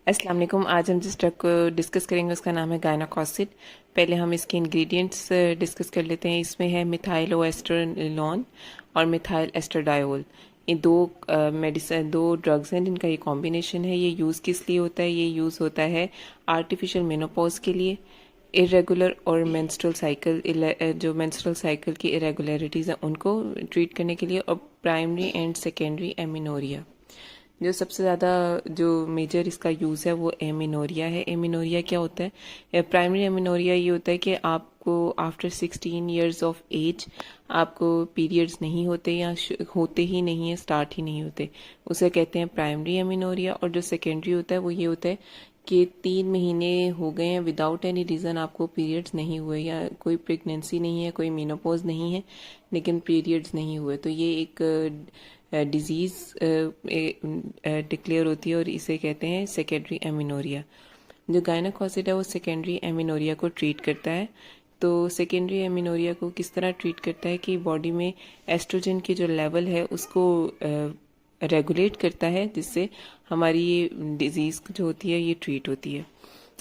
अस्सलाम वालेकुम। आज हम जिस ड्रग को डिस्कस करेंगे उसका नाम है गायनाकोसिड। पहले हम इसके इंग्रेडिएंट्स डिस्कस कर लेते हैं। इसमें है मिथाइलोएस्टेरोलोन और मिथाइल एस्ट्राडायोल। ये दो मेडिसिन, दो ड्रग्स हैं जिनका ये कॉम्बिनेशन है। ये यूज़ किस लिए होता है? ये यूज़ होता है आर्टिफिशियल मेनोपॉज के लिए, इरेगुलर और मेंस्ट्रुअल साइकिल, जो मेंस्ट्रुअल साइकिल की इरेगुलरिटीज़ हैं उनको ट्रीट करने के लिए, और प्राइमरी एंड सेकेंडरी एमिनोरिया। जो सबसे ज़्यादा जो मेजर इसका यूज़ है वो एमिनोरिया है। एमिनोरिया क्या होता है? प्राइमरी एमिनोरिया ये होता है कि आपको आफ्टर 16 ईयर्स ऑफ एज आपको पीरियड्स नहीं होते, या होते ही नहीं है, स्टार्ट ही नहीं होते, उसे कहते हैं प्राइमरी एमिनोरिया। और जो सेकेंडरी होता है वो ये होता है कि 3 महीने हो गए हैं विदाउट एनी रीज़न आपको पीरियड्स नहीं हुए, या कोई प्रेगनेंसी नहीं है, कोई मेनोपॉज नहीं है, लेकिन पीरियड्स नहीं हुए, तो ये एक डिजीज़ डिक्लेयर होती है और इसे कहते हैं सेकेंडरी एमिनोरिया। जो गायनाकोसिड है वो सेकेंडरी एमिनोरिया को ट्रीट करता है। तो सेकेंडरी एमिनोरिया को किस तरह ट्रीट करता है कि बॉडी में एस्ट्रोजन की जो लेवल है उसको रेगुलेट करता है, जिससे हमारी ये डिजीज़ जो होती है ये ट्रीट होती है।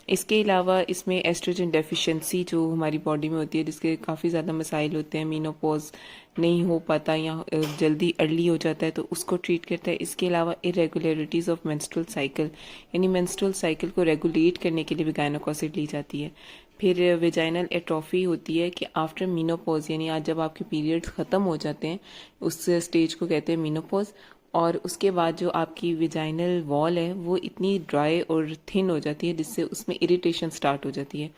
इसके अलावा इसमें एस्ट्रोजन डेफिशिएंसी जो हमारी बॉडी में होती है, जिसके काफ़ी ज़्यादा मसाइल होते हैं, मीनोपॉज नहीं हो पाता या जल्दी अर्ली हो जाता है, तो उसको ट्रीट करता है। इसके अलावा इरेगुलरिटीज़ ऑफ मेंस्ट्रुअल साइकिल, यानी मेंस्ट्रुअल साइकिल को रेगुलेट करने के लिए भी गायनाकोसिड ली जाती है। फिर वेजाइनल एट्रोफी होती है कि आफ्टर मीनोपॉज, यानी आज जब आपके पीरियड्स ख़त्म हो जाते हैं उस स्टेज को कहते हैं मीनोपॉज। और उसके बाद जो आपकी विजाइनल वॉल है वो इतनी ड्राई और थिन हो जाती है जिससे उसमें इरिटेशन स्टार्ट हो जाती है,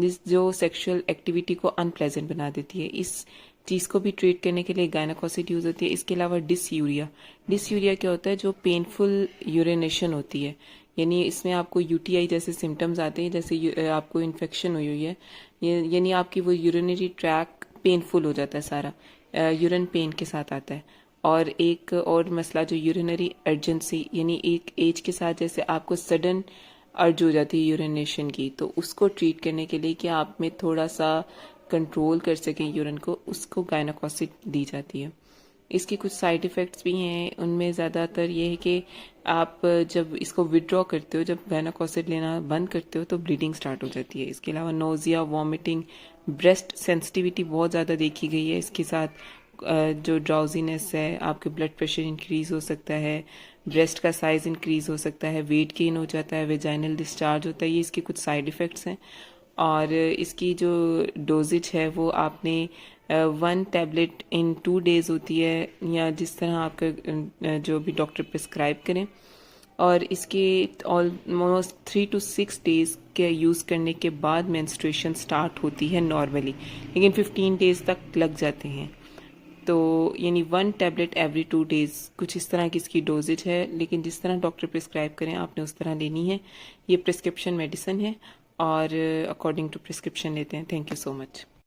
जो सेक्सुअल एक्टिविटी को अनप्लेजेंट बना देती है। इस चीज़ को भी ट्रीट करने के लिए गायनाकोसिड यूज़ होती है। इसके अलावा डिसयूरिया। डिसयूरिया क्या होता है? जो पेनफुल यूरिनेशन होती है, यानी इसमें आपको यूटीआई जैसे सिम्टम्स आते हैं, जैसे आपको इन्फेक्शन हुई हुई है, यानी आपकी वो यूरिनरी ट्रैक पेनफुल हो जाता है, सारा यूरिन पेन के साथ आता है। और एक और मसला जो यूरिनरी अर्जेंसी, यानी एक एज के साथ जैसे आपको सडन अर्ज हो जाती है यूरिनेशन की, तो उसको ट्रीट करने के लिए कि आप में थोड़ा सा कंट्रोल कर सकें यूरिन को, उसको गायनाकोसिड दी जाती है। इसके कुछ साइड इफ़ेक्ट्स भी हैं, उनमें ज़्यादातर ये है कि आप जब इसको विड्रॉ करते हो, जब गायनाकोसिड लेना बंद करते हो, तो ब्लीडिंग स्टार्ट हो जाती है। इसके अलावा नोज़िया, वॉमिटिंग, ब्रेस्ट सेंसिटिविटी बहुत ज़्यादा देखी गई है। इसके साथ जो ड्राउजीनेस है, आपके ब्लड प्रेशर इंक्रीज़ हो सकता है, ब्रेस्ट का साइज़ इंक्रीज़ हो सकता है, वेट गेन हो जाता है, वेजाइनल डिस्चार्ज होता है। ये इसके कुछ साइड इफ़ेक्ट्स हैं। और इसकी जो डोजेज है वो आपने 1 टैबलेट इन 2 डेज़ होती है, या जिस तरह आपका जो भी डॉक्टर प्रिस्क्राइब करें। और इसके ऑलमोस्ट 3 to 6 डेज़ के यूज़ करने के बाद मेंस्ट्रुएशन स्टार्ट होती है नॉर्मली, लेकिन 15 डेज़ तक लग जाते हैं। तो यानी 1 टैबलेट एवरी 2 डेज़, कुछ इस तरह की इसकी डोजेज है, लेकिन जिस तरह डॉक्टर प्रिस्क्राइब करें आपने उस तरह लेनी है। ये प्रिस्क्रिप्शन मेडिसिन है और अकॉर्डिंग टू प्रिस्क्रिप्शन लेते हैं। Thank you so much.